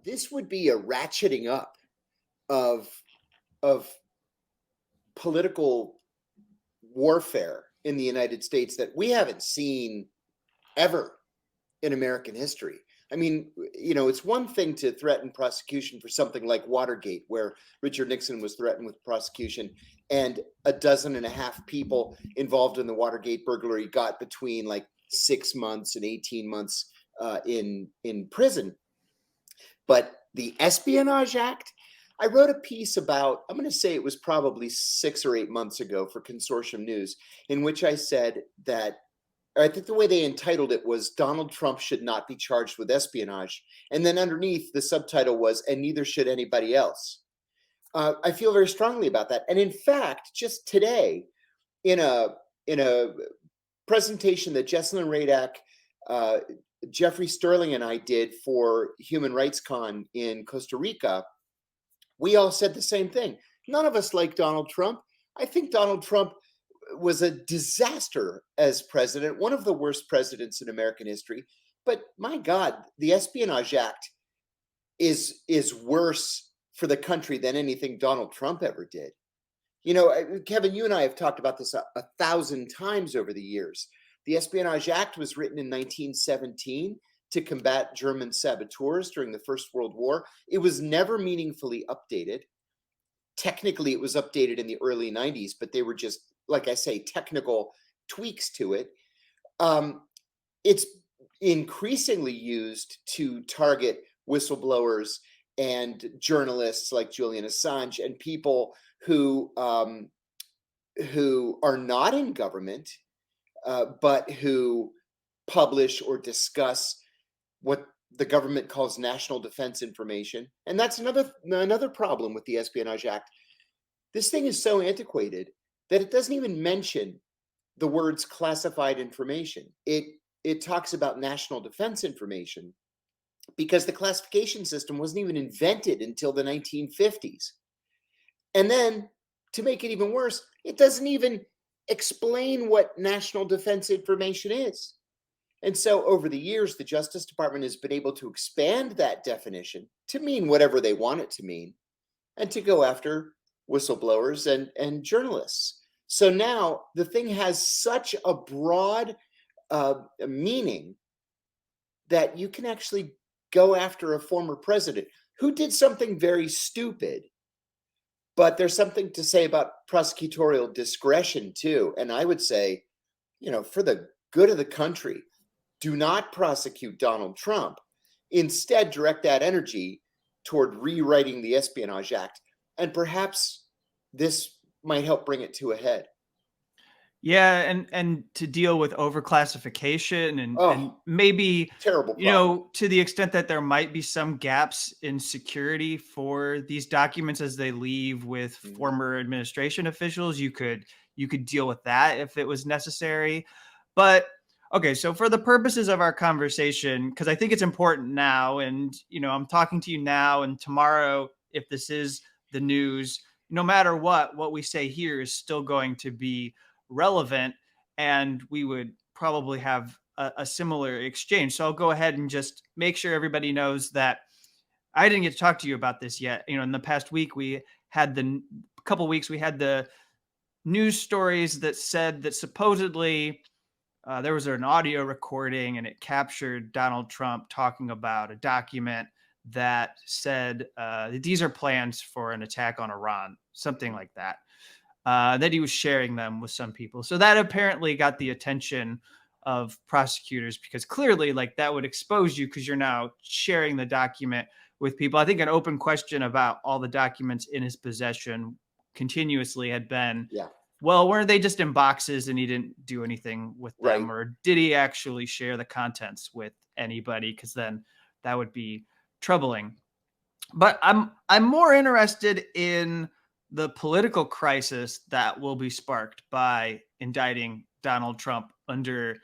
this would be a ratcheting up of of political warfare in the United States that we haven't seen ever in American history. I mean, it's one thing to threaten prosecution for something like Watergate, where Richard Nixon was threatened with prosecution, and 12.5 people involved in the Watergate burglary got between like 6 months and 18 months in prison. But the Espionage Act, I wrote a piece about, I'm going to say it was probably 6 or 8 months ago for Consortium News, in which I said that, I think the way they entitled it was Donald Trump should not be charged with espionage. And then underneath the subtitle was, and neither should anybody else. I feel very strongly about that. And in fact, just today, in a presentation that Jesselyn Radack, Jeffrey Sterling, and I did for Human Rights Con in Costa Rica, we all said the same thing. None of us like Donald Trump. I think Donald Trump was a disaster as president, one of the worst presidents in American history. But my God, the Espionage Act is worse for the country than anything Donald Trump ever did. Kevin, you and I have talked about this 1,000 times over the years. The Espionage Act was written in 1917 to combat German saboteurs during the First World War. It was never meaningfully updated. Technically, it was updated in the early 90s, but they were just, like I say, technical tweaks to it. It's increasingly used to target whistleblowers and journalists like Julian Assange and people who are not in government, but who publish or discuss what the government calls national defense information. And that's another problem with the Espionage Act. This thing is so antiquated that it doesn't even mention the words classified information. It talks about national defense information because the classification system wasn't even invented until the 1950s. And then, to make it even worse, it doesn't even explain what national defense information is. And so over the years, the Justice Department has been able to expand that definition to mean whatever they want it to mean, and to go after whistleblowers and journalists. So now the thing has such a broad meaning that you can actually go after a former president who did something very stupid. But there's something to say about prosecutorial discretion too. And I would say, for the good of the country, do not prosecute Donald Trump. Instead, direct that energy toward rewriting the Espionage Act. And perhaps this might help bring it to a head. Yeah, and to deal with overclassification and maybe, terrible problem. To the extent that there might be some gaps in security for these documents as they leave with former administration officials, you could deal with that if it was necessary. But okay, so for the purposes of our conversation, because I think it's important now, and I'm talking to you now, and tomorrow, if this is the news, no matter what we say here is still going to be relevant, and we would probably have a similar exchange. So I'll go ahead and just make sure everybody knows that I didn't get to talk to you about this yet. In the past week, we had the news stories that said that supposedly there was an audio recording and it captured Donald Trump talking about a document that said these are plans for an attack on Iran, something like that. That he was sharing them with some people. So that apparently got the attention of prosecutors, because clearly that would expose you because you're now sharing the document with people. I think an open question about all the documents in his possession continuously had been, well, weren't they just in boxes and he didn't do anything with them? Right. Or did he actually share the contents with anybody? Because then that would be troubling. But I'm more interested in the political crisis that will be sparked by indicting Donald Trump under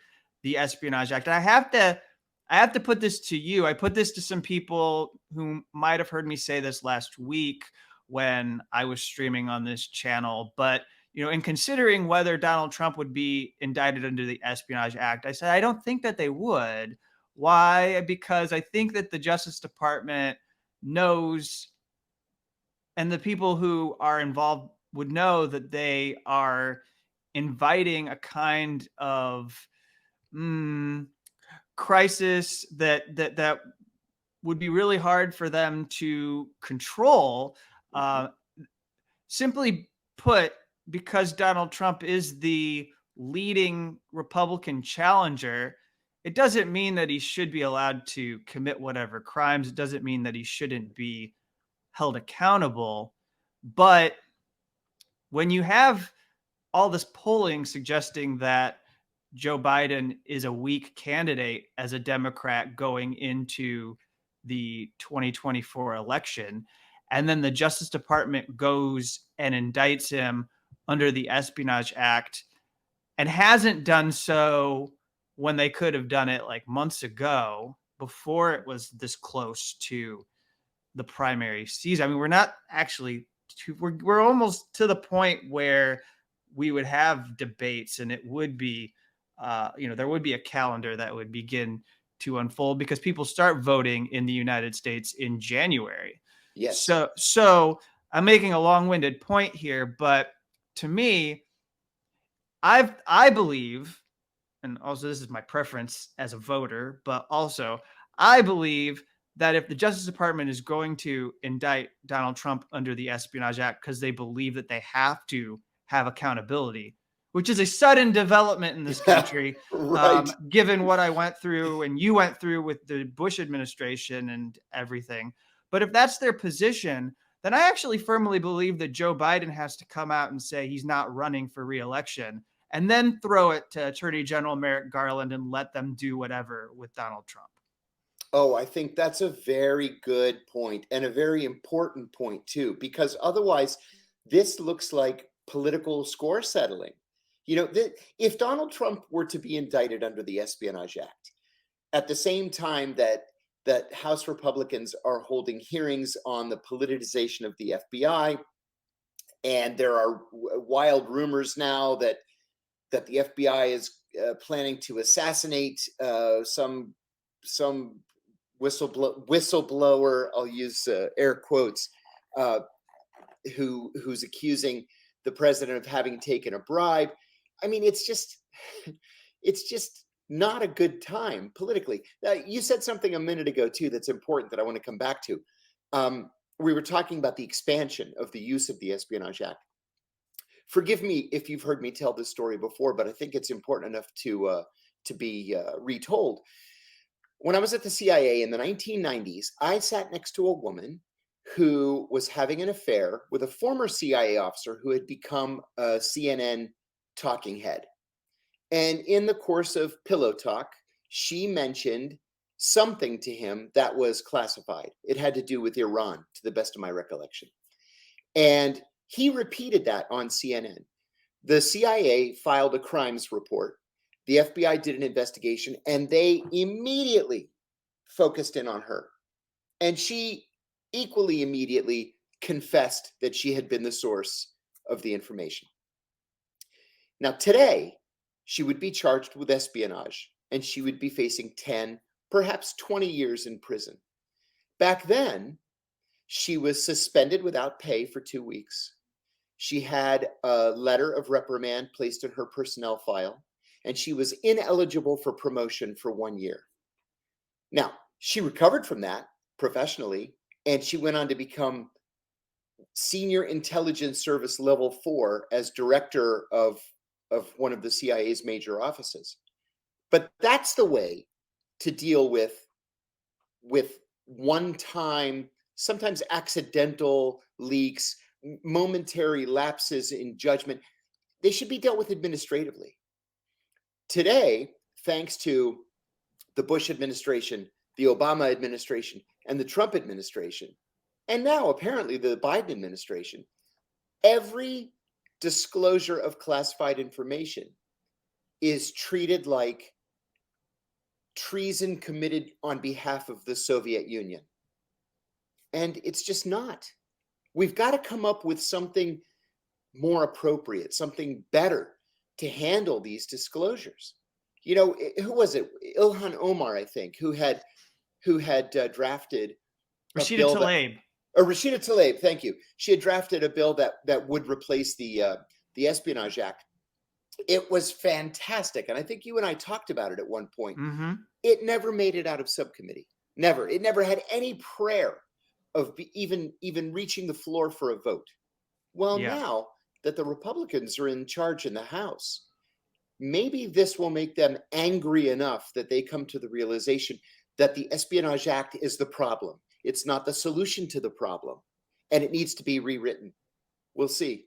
the Espionage Act. And I have to put this to you. I put this to some people who might have heard me say this last week when I was streaming on this channel. But, in considering whether Donald Trump would be indicted under the Espionage Act, I said, I don't think that they would. Why? Because I think that the Justice Department knows, and the people who are involved would know that they are inviting a kind of crisis that would be really hard for them to control. Mhm. Uh, Simply put, because Donald Trump is the leading Republican challenger, it doesn't mean that he should be allowed to commit whatever crimes. It doesn't mean that he shouldn't be held accountable. But when you have all this polling suggesting that Joe Biden is a weak candidate as a Democrat going into the 2024 election, and then the Justice Department goes and indicts him under the Espionage Act and hasn't done so when they could have done it like months ago before it was this close to the primary season. I mean, we're not actually we're almost to the point where we would have debates, and it would be there would be a calendar that would begin to unfold because people start voting in the United States in January. Yes. So I'm making a long-winded point here, but to me, I believe, and also this is my preference as a voter, but also I believe that if the Justice Department is going to indict Donald Trump under the Espionage Act because they believe that they have to have accountability, which is a sudden development in this country, Right. given what I went through and you went through with the Bush administration and everything. But if that's their position, then I actually firmly believe that Joe Biden has to come out and say he's not running for reelection and then throw it to Attorney General Merrick Garland and let them do whatever with Donald Trump. Oh, I think that's a very good point and a very important point too, because otherwise this looks like political score settling. If Donald Trump were to be indicted under the Espionage Act, at the same time that House Republicans are holding hearings on the politicization of the FBI, and there are wild rumors now that the FBI is planning to assassinate some whistleblower. I'll use air quotes, uh, who's accusing the president of having taken a bribe. I mean, it's just not a good time politically. You said something a minute ago too that's important that I want to come back to. We were talking about the expansion of the use of the Espionage Act. Forgive me if you've heard me tell this story before, but I think it's important enough to be retold. When I was at the CIA in the 1990s, I sat next to a woman who was having an affair with a former CIA officer who had become a CNN talking head. And in the course of pillow talk, she mentioned something to him that was classified. It had to do with Iran, to the best of my recollection. And he repeated that on CNN. The CIA filed a crimes report. The FBI did an investigation, and they immediately focused in on her. And she equally immediately confessed that she had been the source of the information. Now, today, she would be charged with espionage, and she would be facing 10, perhaps 20 years in prison. Back then, she was suspended without pay for 2 weeks. She had a letter of reprimand placed in her personnel file, and she was ineligible for promotion for 1 year. Now, she recovered from that professionally, and she went on to become Senior Intelligence Service Level 4 as director of one of the CIA's major offices. But that's the way to deal with one-time, sometimes accidental leaks, momentary lapses in judgment. They should be dealt with administratively. Today, thanks to the Bush administration, the Obama administration, and the Trump administration, and now apparently the Biden administration, every disclosure of classified information is treated like treason committed on behalf of the Soviet Union. And it's just not. We've got to come up with something more appropriate, something better to handle these disclosures. Who was it? Ilhan Omar, I think, who had drafted a Rashida bill that, Tlaib. Rashida Tlaib, thank you. She had drafted a bill that would replace the Espionage Act. It was fantastic, and I think you and I talked about it at one point. Mm-hmm. It never made it out of subcommittee. Never. It never had any prayer of even reaching the floor for a vote. Well, Yeah. now that the Republicans are in charge in the House, maybe this will make them angry enough that they come to the realization that the Espionage Act is the problem. It's not the solution to the problem, and it needs to be rewritten. We'll see.